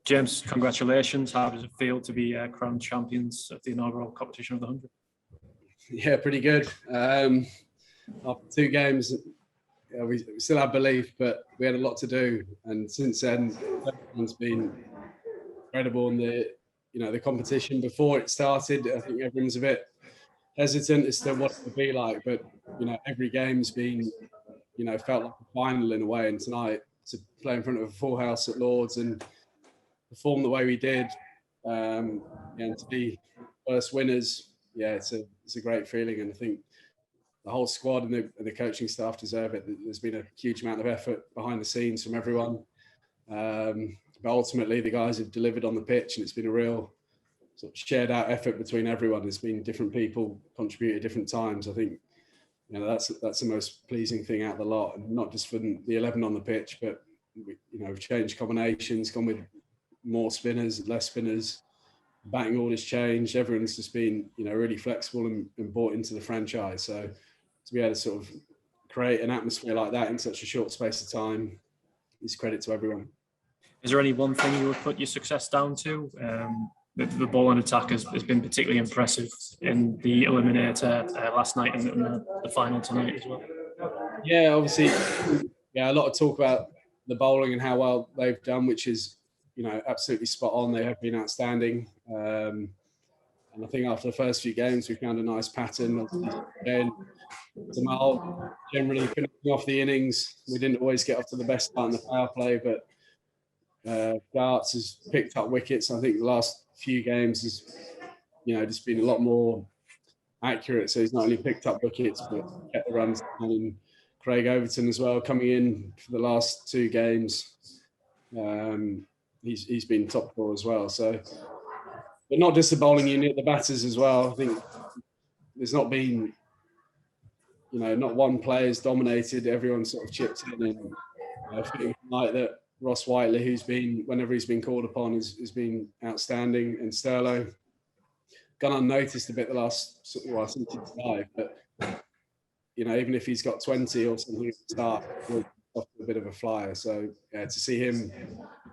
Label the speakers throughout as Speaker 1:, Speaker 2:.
Speaker 1: James, congratulations. How does it feel to be crowned champions of the inaugural competition of the 100?
Speaker 2: Yeah, pretty good. After 2 games, we still have belief, but we had a lot to do. And since then, everyone's been incredible. And the competition before it started, I think everyone's a bit hesitant as to what it would be like. But every game's been, felt like a final in a way. And tonight, to play in front of a full house at Lords and perform the way we did, and to be first winners, it's a great feeling. And I think the whole squad and the coaching staff deserve it. There's been a huge amount of effort behind the scenes from everyone, but ultimately the guys have delivered on the pitch, and it's been a real sort of shared out effort between everyone. There's been different people contribute at different times. I think that's the most pleasing thing out of the lot, and not just for the 11 on the pitch, but we've changed combinations, gone with more spinners, less spinners, batting orders changed. Everyone's just been really flexible and bought into the franchise. So to be able to sort of create an atmosphere like that in such a short space of time is credit to everyone.
Speaker 1: Is there any one thing you would put your success down to? The ball and attack has been particularly impressive in the eliminator last night and the final tonight as well.
Speaker 2: Yeah, obviously, a lot of talk about the bowling and how well they've done, which is absolutely spot on. They have been outstanding. And I think after the first few games, we found a nice pattern. Again, Jamal generally finishing off the innings. We didn't always get off to the best start in the power play, but Darts has picked up wickets. I think the last few games has, just been a lot more accurate. So he's not only picked up wickets, but kept the runs. And Craig Overton as well, coming in for the last 2 games. He's been top scorer as well. So, but not just the bowling unit, the batters as well. I think there's not been, not one player's dominated. Everyone sort of chipped in, and I think like that. Ross Whiteley, who's been, whenever he's been called upon, has been outstanding, and Sterlo gone unnoticed a bit the last since he's died. But even if he's got 20 or something at the start, we're off to a bit of a flyer. So to see him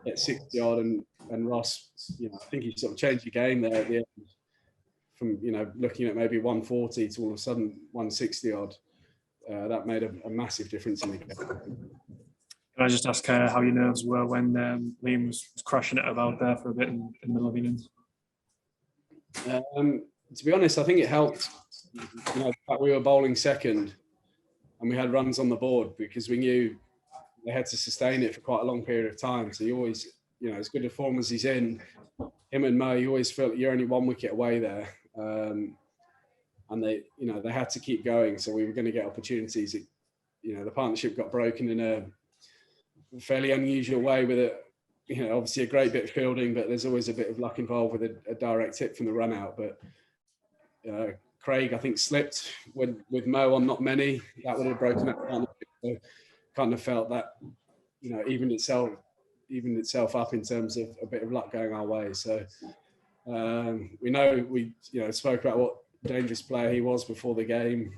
Speaker 2: at 60 odd and Ross, I think he sort of changed the game there at the end from looking at maybe 140 to all of a sudden 160 odd. That made a massive difference in the game.
Speaker 1: Can I just ask how your nerves were when Liam was crashing it about there for a bit in the middle of innings?
Speaker 2: To be honest, I think it helped. The fact we were bowling second and we had runs on the board, because we knew they had to sustain it for quite a long period of time. So you always, as good a form as he's in, him and Mo, you always felt you're only 1 wicket away there. And they had to keep going. So we were going to get opportunities. The partnership got broken in a fairly unusual way with obviously a great bit of fielding, but there's always a bit of luck involved with a direct hit from the run out. But Craig, I think, slipped with Mo on not many. That would have broken that partnership. So kind of felt that, evened itself up in terms of a bit of luck going our way. So we spoke about what dangerous player he was before the game.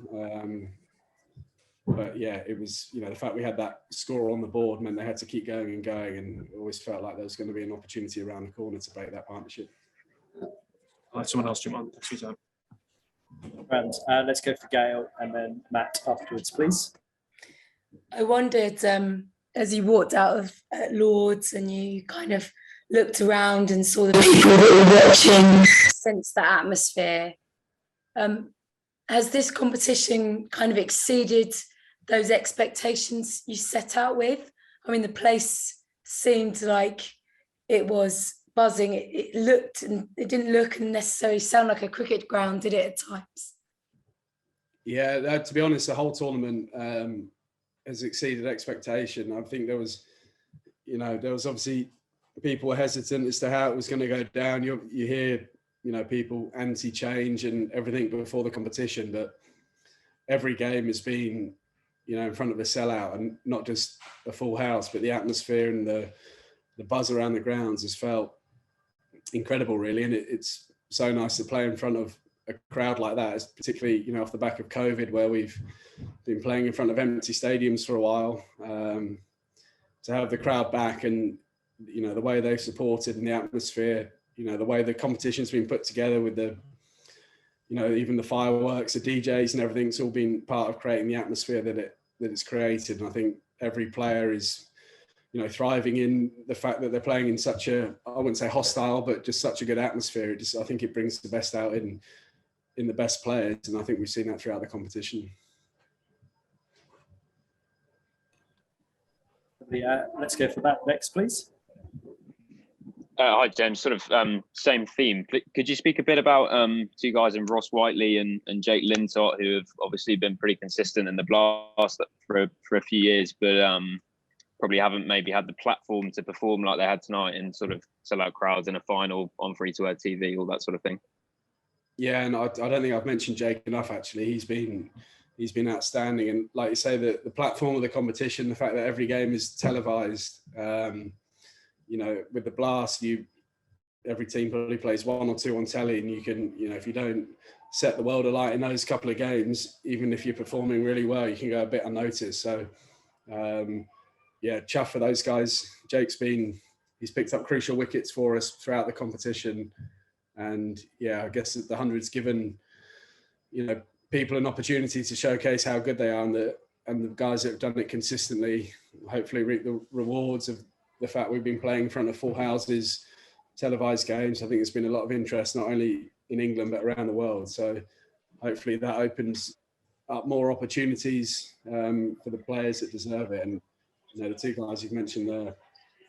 Speaker 2: But it was, the fact we had that score on the board meant they had to keep going and going, and it always felt like there was going to be an opportunity around the corner to break that partnership.
Speaker 1: I'll let someone else jump on. Thanks for your time.
Speaker 3: And let's go for Gail and then Matt afterwards, please.
Speaker 4: I wondered, as you walked out of Lords and you kind of looked around and saw the people that were watching, sensed the atmosphere, has this competition kind of exceeded those expectations you set out with? I mean, the place seemed like it was buzzing. It looked, and it didn't look and necessarily sound like a cricket ground, did it, at times?
Speaker 2: Yeah, to be honest, the whole tournament has exceeded expectation. I think there was obviously people were hesitant as to how it was going to go down. You hear, people anti-change and everything before the competition, but every game has been, in front of a sellout, and not just a full house, but the atmosphere and the buzz around the grounds has felt incredible, really. And it's so nice to play in front of a crowd like that, particularly, off the back of COVID, where we've been playing in front of empty stadiums for a while. To have the crowd back and you know, the way they've supported and the atmosphere, you know, the way the competition's been put together with the, you know, even the fireworks, the DJs and everything's all been part of creating the atmosphere that it's created. And I think every player is, you know, thriving in the fact that they're playing in such a, I wouldn't say hostile, but just such a good atmosphere. It just, I think it brings the best out in the best players. And I think we've seen that throughout the competition.
Speaker 3: Let's go for that next, please.
Speaker 5: Hi, James. Sort of same theme. Could you speak a bit about two guys in Ross Whiteley and Jake Lintott, who have obviously been pretty consistent in the Blast for a few years, but probably haven't maybe had the platform to perform like they had tonight and sort of sell out crowds in a final on free-to-air TV, all that sort of thing?
Speaker 2: Yeah, and I don't think I've mentioned Jake enough, actually. He's been outstanding. And like you say, the platform of the competition, the fact that every game is televised, you know, with the Blast, every team probably plays one or two on telly, and you can, you know, if you don't set the world alight in those couple of games, even if you're performing really well, you can go a bit unnoticed. So, yeah, chuff for those guys. He's picked up crucial wickets for us throughout the competition. And yeah, I guess the 100's given, you know, people an opportunity to showcase how good they are, and the guys that have done it consistently hopefully reap the rewards of the fact we've been playing in front of full houses, televised games. I think there's been a lot of interest, not only in England, but around the world. So hopefully that opens up more opportunities for the players that deserve it. And, you know, the two guys you've mentioned there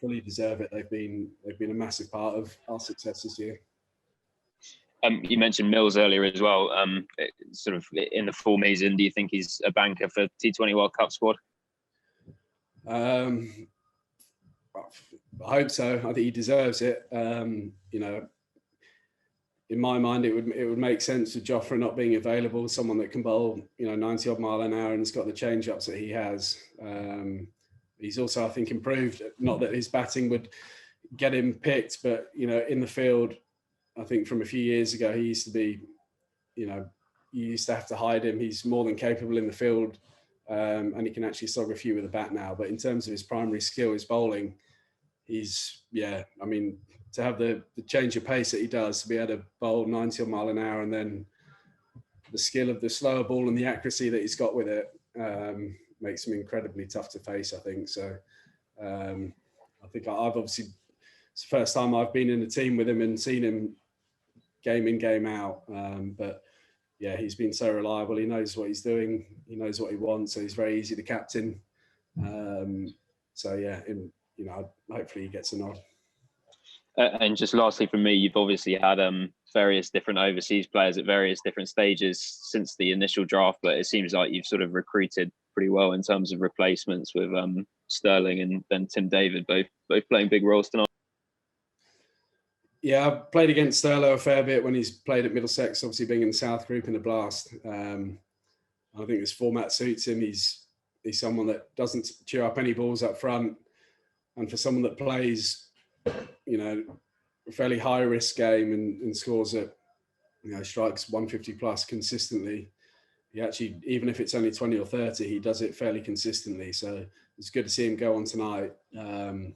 Speaker 2: fully deserve it. They've been a massive part of our success this year.
Speaker 5: You mentioned Mills earlier as well. Sort of in the form he's in, do you think he's a banker for T20 World Cup squad?
Speaker 2: I hope so. I think he deserves it. You know, in my mind, it would make sense with Jofra not being available, someone that can bowl, you know, 90 odd mile an hour and has got the change ups that he has. He's also, I think, improved. Not that his batting would get him picked, but, you know, in the field, I think from a few years ago, he used to be, you know, you used to have to hide him. He's more than capable in the field, and he can actually slog a few with a bat now. But in terms of his primary skill, his bowling, yeah, I mean, to have the change of pace that he does, to be able to bowl 90 mile an hour, and then the skill of the slower ball and the accuracy that he's got with it makes him incredibly tough to face, I think. So I think I've obviously, it's the first time I've been in a team with him and seen him game in, game out. But yeah, he's been so reliable. He knows what he's doing. He knows what he wants. So he's very easy to captain. So yeah, you know, hopefully he gets a nod.
Speaker 5: And just lastly from me, you've obviously had various different overseas players at various different stages since the initial draft, but it seems like you've sort of recruited pretty well in terms of replacements with Sterling and then Tim David, both playing big roles tonight.
Speaker 2: Yeah, I've played against Sterlo a fair bit when he's played at Middlesex, obviously being in the South Group in the Blast. I think this format suits him. He's someone that doesn't chew up any balls up front. And for someone that plays, you know, a fairly high risk game and scores at, you know, strikes 150 plus consistently, he actually, even if it's only 20 or 30, he does it fairly consistently. So it's good to see him go on tonight. And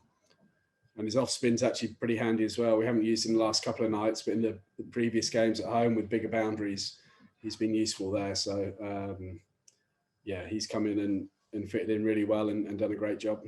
Speaker 2: his off spin's actually pretty handy as well. We haven't used him the last couple of nights, but in the previous games at home with bigger boundaries, he's been useful there. So yeah, he's come in and fitted in really well and done a great job.